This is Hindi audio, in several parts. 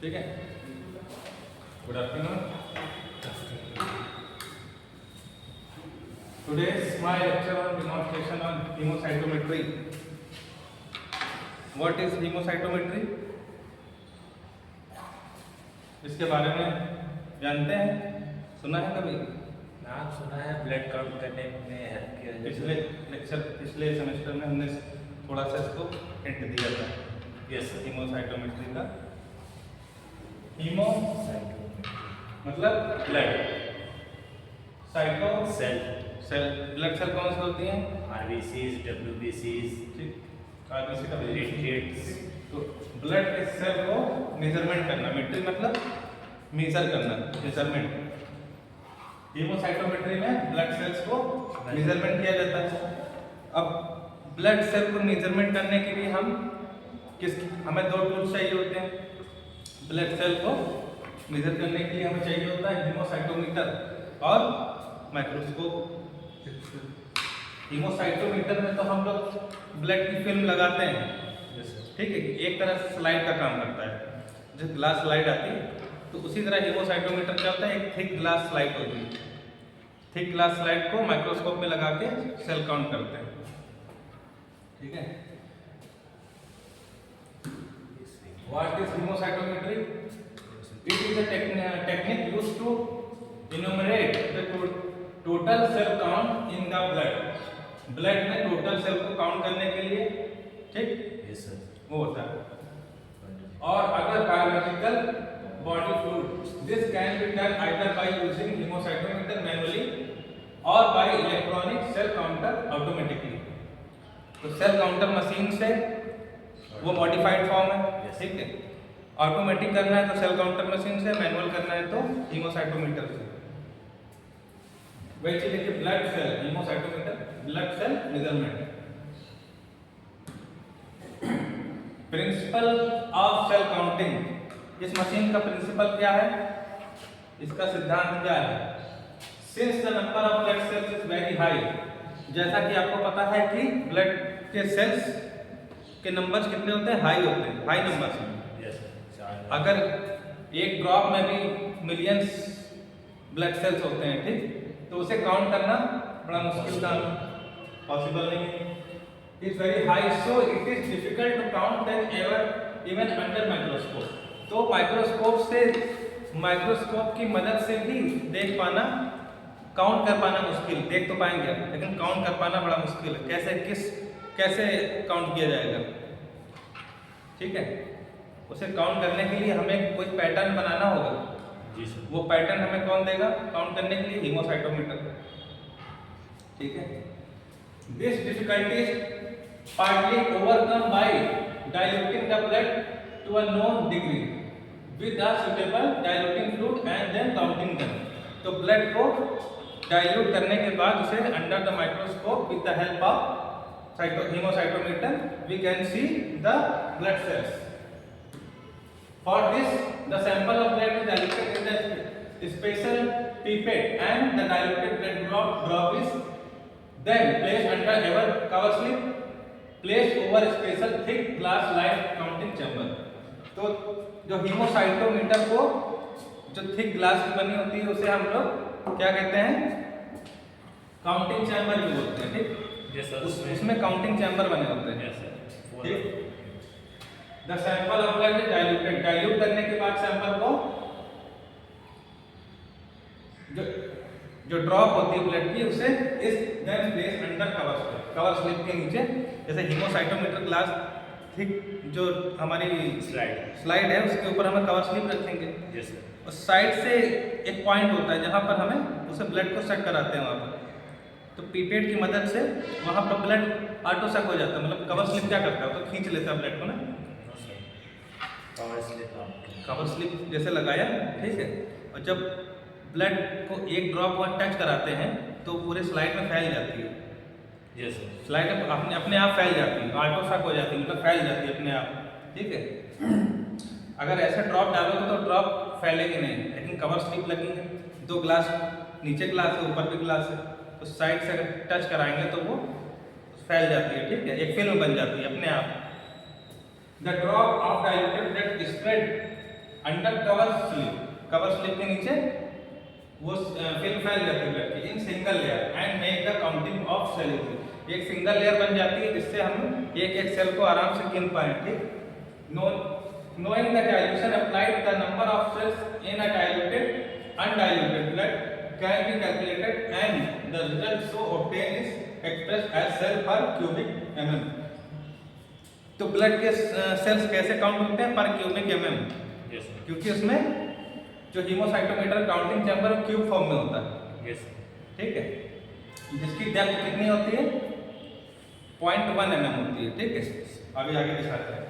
ठीक है, good afternoon. Today is my lecture on demonstration on haemocytometry. What is haemocytometry? इसके बारे में जानते हैं, सुना है कभी? नाम सुना है, ब्लड काउंट करने में हेल्प किया जाता है। पिछले सेमेस्टर में हमने थोड़ा सा इसको हिंट दिया था। Yes sir. हेमोसाइटोमेट्री का हीमो मतलब blood, cyto cell, cell. Blood cell कौन सी होती हैं? आरबीसीज, डब्ल्यूबीसीज, ठीक, आरबीसी का प्लेटलेट्स। तो ब्लड के सेल को मेजरमेंट करना, मेट्री मतलब मेजर करना, मेजरमेंट। हीमोसाइटोमेट्री में ब्लड सेल्स को मेजरमेंट किया जाता है। अब ब्लड सेल को मेजरमेंट करने के लिए हमें दो टूल्स चाहिए होते हैं। ब्लड सेल को मेजर करने के लिए हमें चाहिए होता है हेमोसाइटोमीटर और माइक्रोस्कोप। हेमोसाइटोमीटर में तो हम लोग ब्लड की फिल्म लगाते हैं, ठीक है, एक तरह से स्लाइड का काम करता है, जो ग्लास स्लाइड आती है, तो उसी तरह हेमोसाइटोमीटर क्या होता है, एक थिक ग्लास स्लाइड होती है। थिक ग्लास स्लाइड को माइक्रोस्कोप में लगा के सेल काउंट करते हैं, ठीक है। What is hemocytometry? It is a technique used to enumerate the total cell count in the blood. Blood में टोटल सेल को काउंट करने के लिए, ठीक, यस सर, वो होता है। और अगर biological body fluid, this can be done either by using haemocytometer manually or by electronic cell counter automatically. तो सेल काउंटर मशीन से वो मॉडिफाइड फॉर्म है, ठीक है। ऑटोमेटिक करना है तो सेल काउंटर मशीन से, मैनुअल करना है तो हेमोसाइटोमीटर से। वही चीज है blood cell, hemocytometer, blood cell measurement. Principle of cell counting, इस मशीन का प्रिंसिपल क्या है, इसका सिद्धांत क्या है? Since the number of blood cells is very high, जैसा कि आपको पता है कि ब्लड के सेल्स के नंबर्स कितने होते हैं, हाई होते हैं, हाई नंबर्स में। अगर एक ड्रॉप में भी मिलियंस ब्लड सेल्स होते हैं, ठीक, तो उसे काउंट करना बड़ा मुश्किल काम है, पॉसिबल नहीं है। It's very high, so it is difficult to count then ever even under microscope. तो माइक्रोस्कोप की मदद से भी देख पाना, काउंट कर पाना मुश्किल। देख तो पाएंगे लेकिन काउंट कर पाना बड़ा मुश्किल है। कैसे काउंट किया जाएगा, ठीक है। उसे काउंट करने के लिए हमें कोई पैटर्न बनाना होगा। जी सर। वो पैटर्न हमें कौन देगा काउंट करने के लिए? हेमोसाइटोमीटर, ठीक है। This difficulty is partly overcome by diluting the blood to a known degree with a suitable diluting fluid and then counting them. तो ब्लड को डाइल्यूट करने के बाद उसे under the microscope with the help of hemocytometer we can see the blood cells. For this, the sample of blood is diluted in the special pipette and the diluted blood drop is then placed under ever cover slip placed over special thick glass light counting chamber. तो जो hemocytometer को जो thick glass की बनी होती है उसे हम लोग क्या कहते हैं? काउंटिंग चैम्बर भी बोलते हैं, ठीक। Yes sir. उसमें काउंटिंग चैम्बर बने होते हैं, यस सर। ठीक। The sample of blood is diluted, dilute करने के बाद सैंपल को जो ड्रॉप होती है ब्लड की उसे इस then place under cover slip के नीचे। जैसे हेमोसाइटोमीटर ग्लास थिक जो हमारी स्लाइड है उसके ऊपर हमें कवर स्लिप रखेंगे। Yes sir. और साइड से एक पॉइंट होता है जहां पर हमें उसे ब्लड को सेट कराते हैं वहां पर। तो पीपेट की मदद से वहां पर ब्लड ऑटो सक हो जाता है, मतलब कवर स्लिप क्या करता है तो खींच लेता है ब्लड को ना। कवर स्लिप जैसे लगाया, ठीक है। और जब ब्लड को एक ड्रॉप वहाँ टच कराते हैं तो पूरे स्लाइड में फैल जाती है। Yes sir. स्लाइड अपने आप फैल जाती है, ऑटो सक हो जाती है, मतलब फैल जाती है अपने आप, ठीक है। अगर ऐसे ड्रॉप डालोगे तो ड्रॉप फैलेगी नहीं, लेकिन कवर स्लिप लगी है, दो ग्लास, नीचे ग्लास है ऊपर भी ग्लास है, तो साइड से अगर टच कराएंगे तो वो फैल जाती है, ठीक है, एक फिल्म बन जाती है अपने आप। The drop of diluted blood spread under cover slip के नीचे वो फिल्म फैल जाती है ब्लड की in single layer and make the counting of cell. एक सिंगल लेयर बन जाती है जिससे हम एक एक सेल को आराम से गिन पाए। ठीक, knowing the dilution applied, the number of cells in a diluted undiluted blood can be calculated and the result so obtained is expressed as cell per cubic mm। तो ब्लड के सेल्स कैसे काउंट होते हैं? पर क्यूबिक mm, यस सर, क्योंकि उसमें जो haemocytometer counting chamber cube form में होता है। यस ठीक है, जिसकी डेप्थ कितनी होती है? 0.1 mm होती है। ठीक है, अभी आगे दिखाते हैं।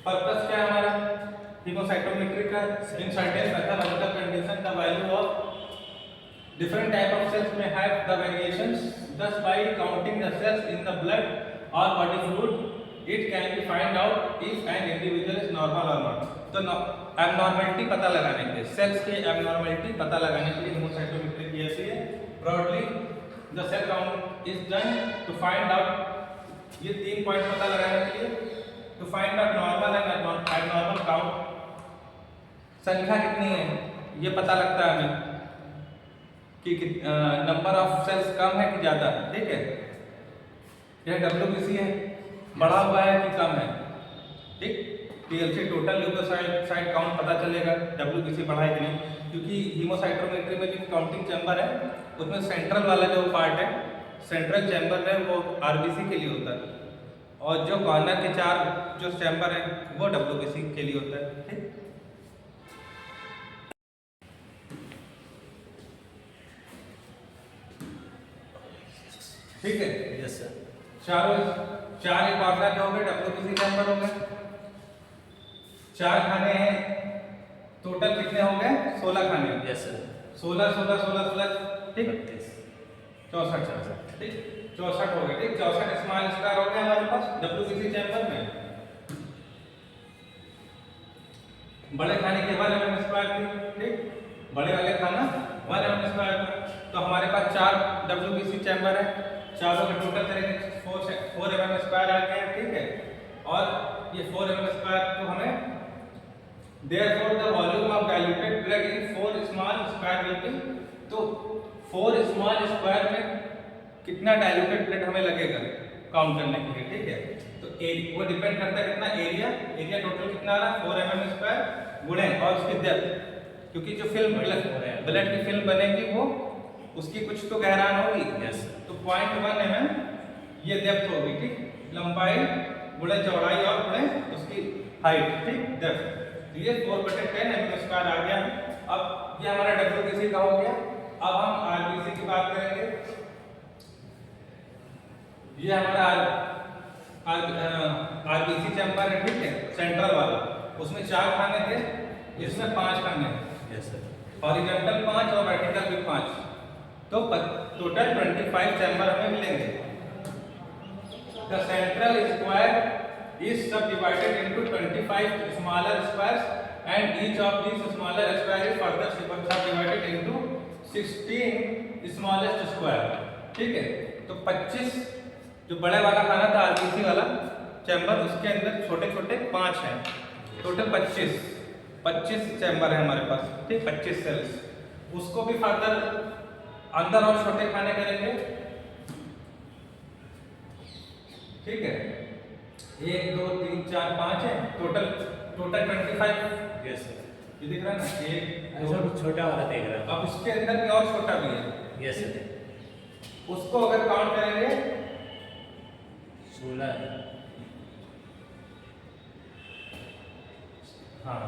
पर्पस क्या है हमारा हीमोसाइटोमेट्री का? In certain pathological condition the value of different type of cells may have the variations, thus by counting the cells in the blood or body fluid it can be find out if an individual is normal or not। तो एबनॉर्मलिटी पता लगाने के लिए, सेल्स की एबनॉर्मलिटी पता लगाने के लिए हीमोसाइटोमेट्री की जाती है। Broadly the cell count is done to find out, ये 3 पॉइंट पता लगाने के लिए, to find out normal and abnormal count, संख्या कितनी है ये पता लगता है हमें कि नंबर ऑफ सेल्स कम है कि ज़्यादा। ठीक है, यह WBC है, बढ़ा हुआ है कि कम है। ठीक, TLC टोटल ल्यूकोसाइट काउंट पता चलेगा WBC बढ़ा है कि नहीं, क्योंकि हीमोसाइटोमेट्री में जो काउंटिंग चैम्बर है उसमें सेंट्रल वाला जो पार्ट है, सेंट्रल चैम्बर है वो RBC के लिए होता है और जो कॉर्नर के 4 जो चैम्बर है वो WBC के लिए होता है। ठीक, ठीक है, यस सर, चार एक कॉर्नर जो होंगे WBC चैम्बर होंगे, 4 खाने हैं, टोटल कितने होंगे? 16 खाने। यस सर, 16 16 16 16, ठीक, 34 64, ठीक, 64 हो गए। ठीक, 64 स्मॉल स्क्वायर हो गए हमारे पास WBC चैम्बर में। बड़े खाने के 1 mm स्क्वायर थी। ठीक, बड़े वाले खाना 1 mm स्क्वायर था, तो हमारे पास 4 WBC चैम्बर है, चारों के टोटल करेंगे 4 mm स्क्वायर आ गया। ठीक है, और ये 4 mm स्क्वायर तो हमें therefore the volume of diluted blood in 4 small square will be, तो 4 small square में कितना डाइल्यूटेड ब्लड हमें लगेगा काउंट करने के लिए। ठीक है, तो वो डिपेंड करता है कितना एरिया टोटल कितना आ रहा है 4 mm स्क्वायर गुणे और उसकी डेप्थ, क्योंकि जो फिल्म ब्लड की फिल्म बनेगी वो उसकी कुछ तो गहराई होगी। यस, तो 0.1 mm ये डेप्थ होगी। ठीक, लंबाई गुणे चौड़ाई और गुणे उसकी हाइट। ठीक, डेप्थ, तो ये 4/10 mm स्क्वायर आ गया। अब ये हमारा WBC का हो गया। अब हम RBC की बात करेंगे। ये हमारा RBC चैम्बर है। ठीक है, सेंट्रल वाला, उसमें 4 खाने थे, इसमें 5 खाने, यस सर, हॉरिजॉन्टल 5 और वर्टिकल भी 5, तो टोटल 25 चैम्बर हमें मिलेंगे। द सेंट्रल स्क्वायर इज सब divided into 25 smaller squares and each of this smaller square is further सब डिवाइडेड इनटू 16 स्मॉलेस्ट स्क्वायर। ठीक है, तो 25 जो बड़े वाला खाना था RBC वाला चैम्बर, उसके अंदर छोटे छोटे 5 हैं, टोटल 25 चैम्बर है हमारे पास। ठीक, 25 सेल्स, उसको भी फर्दर अंदर और छोटे खाने करेंगे। ठीक है, 1 2 3 4 5 है, टोटल 25। यस सर, ये दिख रहा है ना, 1 2, छोटा वाला देख रहा हूँ। अब उसके अंदर भी और छोटा भी है। यस सर, उसको अगर काउंट करेंगे 16 है। हाँ,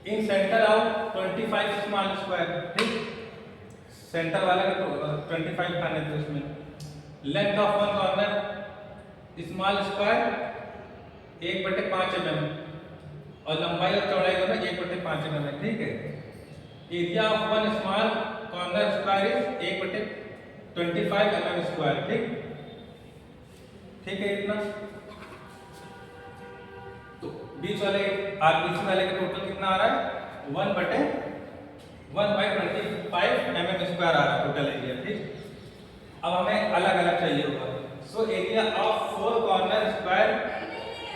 इन सेंटर ऑफ 25 स्मॉल स्क्वायर। ठीक, सेंटर वाले का तो 25 खाने थे उसमें। Length of one corner small square 1/5 mm और लंबाई और चौड़ाई दोनों 1/5 mm है। ठीक है, area of one small corner square is 1/25 mm square. ठीक है, इतना। तो बीच वाले RBC वाले का टोटल कितना आ रहा है? 1/25 mm स्क्वायर आ रहा है टोटल एरिया। ठीक, अब हमें अलग अलग चाहिए होगा। So area of 4 corner square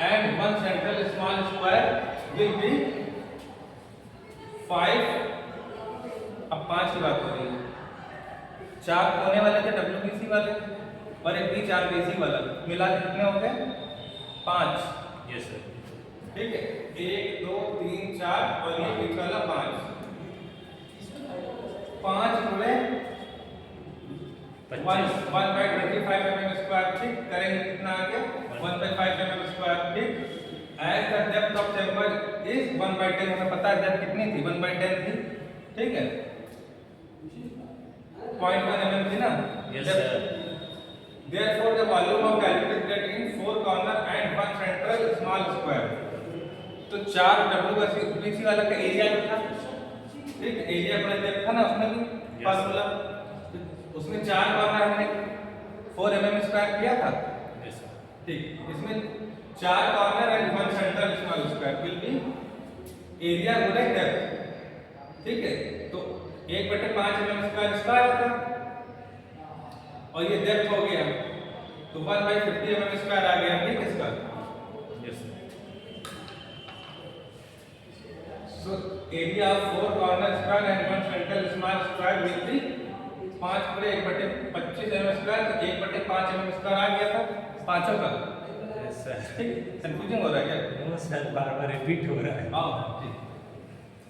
and 1 central small square will be 5. अब 5 की बात हो रही है। 4 कोने वाले थे WBC वाले और एक बीच RBC वाला, मिला के कितने हो गए? 5। Yes sir. ठीक है, 1 2 3 4 और ये बीच वाला 5। 5 गुणे 1/25 mm स्क्वायर, ठीक करेंगे कितना आ गया? 1/5 mm स्क्वायर, ठीक। As the depth of chamber is 1/10, हमें पता है डेप्थ कितनी थी? 1/10 थी, ठीक है। 0.1 mm थी ना? Yes sir. Therefore the volume of diluted blood in 4 corner and 1 central small square, तो 4 WBC वाला का एरिया जो था, ठीक, एरिया बड़ा डेप्थ था ना उसमें भी फार्मूला, उसमें 4 कॉर्नर हमने 4 mm स्क्वायर किया था। Yes sir. ठीक, इसमें 4 corner and 1 central small square will be area गुणे डेप्थ, ठीक है। तो 1/5 mm स्क्वायर इसका आया था और ये डेप्थ हो गया तो 1/50 mm स्क्वायर आ गया, ठीक इसका। Yes sir. So area of 4 corner square and 1 central small square will be 5 गुणे 1/25 mm स्क्वायर, तो 1/5 mm स्क्वायर आ गया था पांचों का। Yes sir. ठीक, कंफ्यूजिंग हो रहा है क्या? नो सर, बार-बार रिपीट हो रहा है। हाँ ठीक,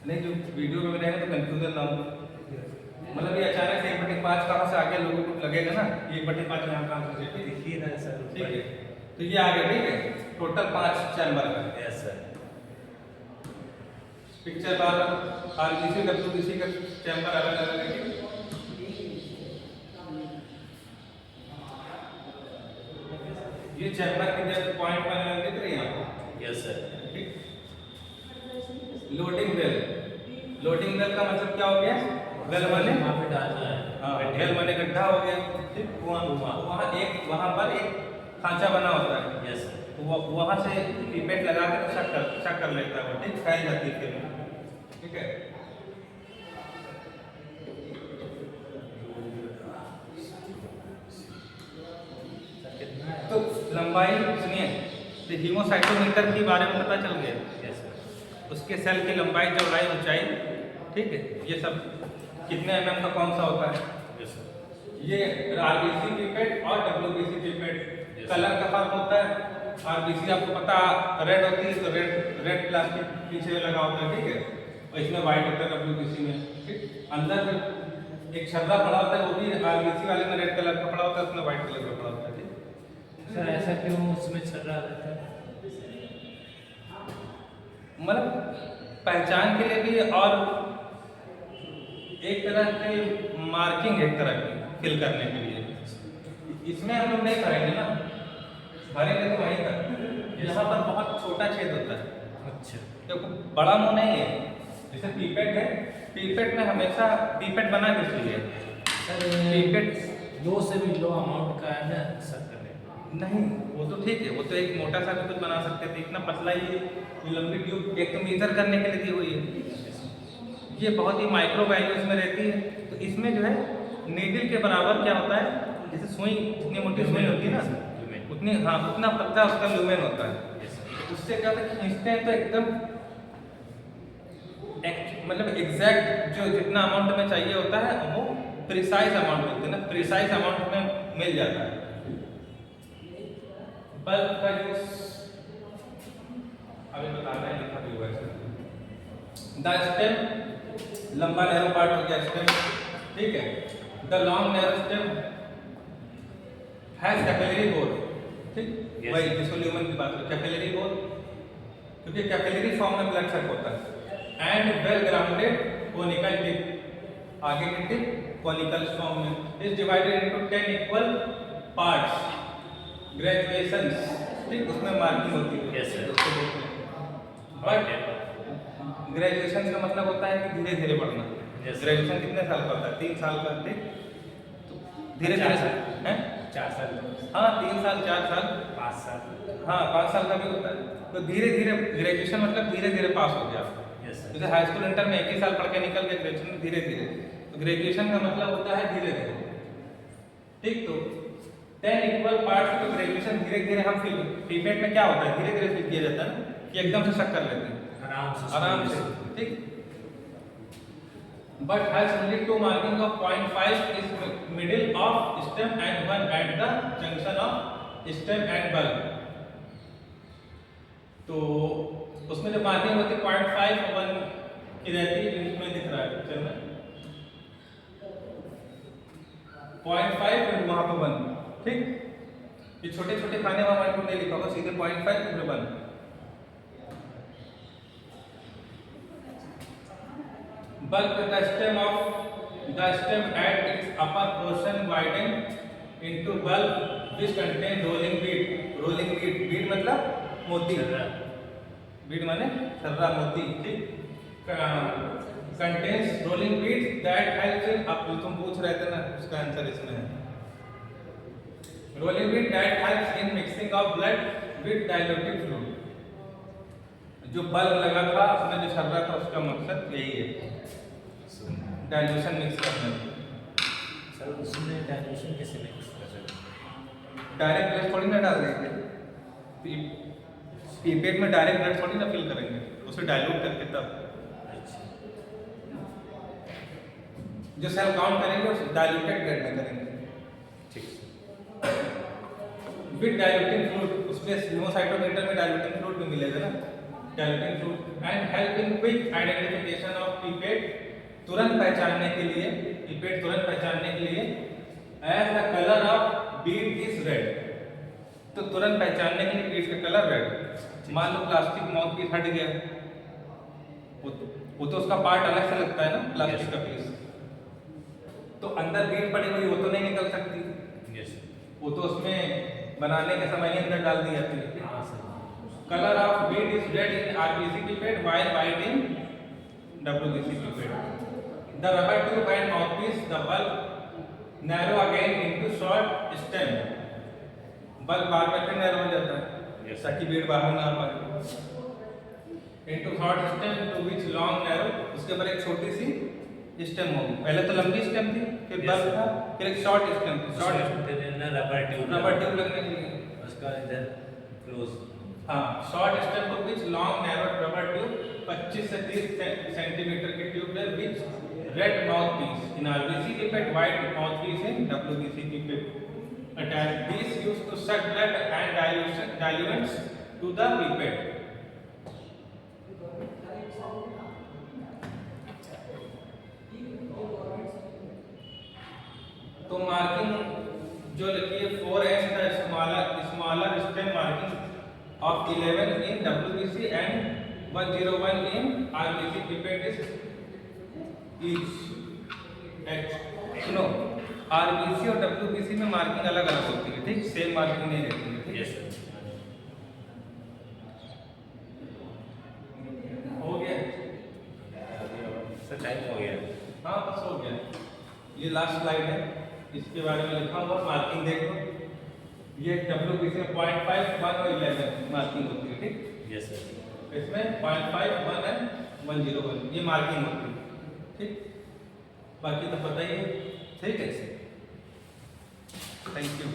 नहीं जो वीडियो में रहेगा तो कंफ्यूजन ना हो, मतलब ये अचानक से 1/5 कहाँ से आ गया, लोगों को लगेगा ना 1/5 यहाँ कहाँ से, ठीक है। देखिए ना सर, ठीक है, तो ये आ गया, ठीक है। टोटल 5 चैम्बर का। Yes sir. पिक्चर बार RBC WBC का चैम्बर अलग अलग है, ठीक। ये चैम्बर की डेप्थ 0.1 mm दिख रही है आपको? Yes sir. ठीक। लोडिंग वेल, लोडिंग वेल का मतलब क्या हो गया? वेल माने वहाँ पे डालना है। हाँ, वेल माने गड्ढा हो गया, ठीक। वहाँ पर एक खांचा बना होता है। Yes sir. वहाँ से पिपेट लगा के शक कर लेता है वो, ठीक, फैल जाती है फिर, ठीक है। तो लंबाई सुनिए, तो हीमोसाइटोमीटर के बारे में पता चल गया। Yes sir. उसके सेल की लंबाई, चौड़ाई, ऊंचाई, ठीक है, ये सब कितने mm का कौन सा होता है। Yes sir. ये RBC पिपेट और WBC पिपेट कलर का फर्क होता है। RBC आपको पता रेड होती है, तो रेड प्लास्टिक पीछे लगा होता है, ठीक है, और इसमें व्हाइट होता है WBC में, ठीक। अंदर एक छर्रा पड़ा होता है, वो भी RBC वाले में रेड कलर का पड़ा होता है, उसमें व्हाइट कलर का पड़ा होता है, ठीक। सर ऐसा क्यों उसमें छर्रा रहता है? मतलब पहचान के लिए भी और एक तरह की मार्किंग, एक तरह की फिल करने के लिए। इसमें हम लोग नहीं करेंगे ना, भरेंगे तो वहीं तक, यहाँ पर बहुत छोटा छेद होता है। अच्छा। देखो बड़ा मुंह नहीं है, जैसे पीपेट है, पीपेट में हमेशा पीपेट बना किस लिए? सर पीपेट लो से भी लो अमाउंट का है ना सर करने? नहीं, वो तो ठीक है, वो तो एक मोटा सा भी कुछ बना सकते थे, इतना पतला ही लंबी ट्यूब एक तो मेजर करने के लिए दी हुई है। ये बहुत ही माइक्रो वैल्यूज में रहती है, तो इसमें जो है नीडल के बराबर क्या होता है, जैसे सुई, जितनी मोटी सुई होती है ना, उतनी, हाँ, उतना पतला उसका लुमेन होता है। उससे क्या होता है, खींचते हैं तो एकदम मतलब एग्जैक्ट जो जितना अमाउंट में चाहिए होता है वो प्रिसाइज अमाउंट मिलते हैं ना, प्रिसाइज अमाउंट में मिल जाता है। बल्ब का यूज अभी बताना है, लिखा भी हुआ है। द स्टेम, लंबा नैरो पार्ट हो गया स्टेम, ठीक है। The long narrow stem has capillary board, ठीक, वही जिसको ल्यूमेन की बात करें, कैपिलरी बोर्ड, क्योंकि कैपिलरी फॉर्म में ब्लड सर्क होता है। And well grounded conical tip, आगे की टिप कोनिकल फॉर्म में, is divided into 10 equal parts, graduations, ठीक, उसमें मार्किंग होती है। Yes sir. बट ग्रेजुएशन का मतलब होता है कि धीरे धीरे बढ़ना। ग्रेजुएशन कितने साल का होता है? 3 साल का, ठीक, तो धीरे धीरे हैं 4 साल, हाँ 3 साल 4 साल 5 साल, हाँ 5 साल का भी होता है। तो धीरे धीरे ग्रेजुएशन मतलब धीरे धीरे पास हो गया। Yes sir. जैसे हाई स्कूल इंटर में एक ही साल पढ़ के निकल के ग्रेजुएशन धीरे धीरे, तो ग्रेजुएशन का मतलब होता है धीरे धीरे, ठीक। तो 10 इक्वल पार्ट्स तो ग्रेजुएशन धीरे धीरे हम पीपेट में क्या होता है, धीरे धीरे फिल किया जाता है ना, कि एकदम से शक कर लेते हैं आराम से, ठीक। But has only 2 marking of 0.5 is middle of stem and 1 at the junction of stem and bulb. तो उसमें जो मार्किंग होती है 0.5 और 1 की रहती है, इसमें दिख रहा है पिक्चर में 0.5 और वहां पे 1, ठीक। ये छोटे छोटे खाने वाला मैंने नहीं लिखा होगा, सीधे 0.5 फिर 1। Bulb the stem at its upper portion widen into bulb which contain rolling bead। rolling bead मतलब मोती, bead माने छर्रा मोती, ठीक। contains rolling beads that helps in, अब तुम पूछ रहे थे ना उसका आंसर इसमें है। rolling bead that helps in mixing of blood with diluted fluid। जो बल्ब लगा था उसमें जो छर्रा था उसका मकसद यही है, डाइल्यूशन मिक्स करना। सर उसमें डाइल्यूशन कैसे मिक्स कर सकते हैं? डायरेक्ट ब्लड थोड़ी ना डाल देंगे, पीपेट में डायरेक्ट ब्लड थोड़ी ना फिल करेंगे, उसे डाइल्यूट करके तब जो सेल काउंट करेंगे उसे डाइल्यूटेड ब्लड में करेंगे, ठीक। विद डाइल्यूटिंग फ्लूइड, उसमें हेमोसाइटोमीटर में डाइल्यूटिंग फ्लूइड भी मिलेगा ना, diluting fluid and help in quick identification of pipette, तुरंत पहचानने के लिए, पीपेट तुरंत पहचानने के लिए, as the colour of bead is red, तो तुरंत पहचानने के लिए बीड का कलर रेड। मान लो प्लास्टिक माउथ पीस हट गया, वो तो उसका पार्ट अलग से लगता है ना प्लास्टिक का पीस, तो अंदर बीड पड़ी हुई वो तो नहीं निकल सकती, वो तो उसमें बनाने के समय ही अंदर डाल दी जाती है। Colour of bead is red in RBC pipette while white in WBC pipette। The rubber tube and mouthpiece, the bulb narrow again into short stem। Bulb बार बार फिर नैरो हो जाता है, ताकि बीड बाहर ना आ पाए। Into short stem to which long narrow, उसके ऊपर एक छोटी सी स्टेम होगी, पहले तो लंबी स्टेम थी, फिर बल्ब था, फिर एक शॉर्ट स्टेम थी, शॉर्ट रबर ट्यूब लगने के लिए उसका इधर क्लोज, हाँ, short stem to which long narrow rubber tube 25 से 30 सेंटीमीटर की ट्यूब है, which red mouthpiece in RBC pipette, white mouthpiece in WBC pipette attached। These used to suck blood and diluents to the pipette। तो मार्किंग जो लिखी है 4M the smaller stem marking of 11 in WBC and 101 in RBC pipette is each। सुनो, RBC और WBC में मार्किंग अलग अलग होती है, ठीक, सेम मार्किंग नहीं रहती है, ठीक। हो गया सर, टाइम हो गया। हाँ बस हो गया, ये लास्ट स्लाइड है, इसके बारे में लिखा हुआ मार्किंग देख लो। ये WBC में 0.5, 1 और 11 मार्किंग होती है, ठीक। Yes sir. इसमें 0.5, 1 एंड 101 ये मार्किंग होती है, ठीक। बाकी तो पता ही है, ठीक है। Thank you.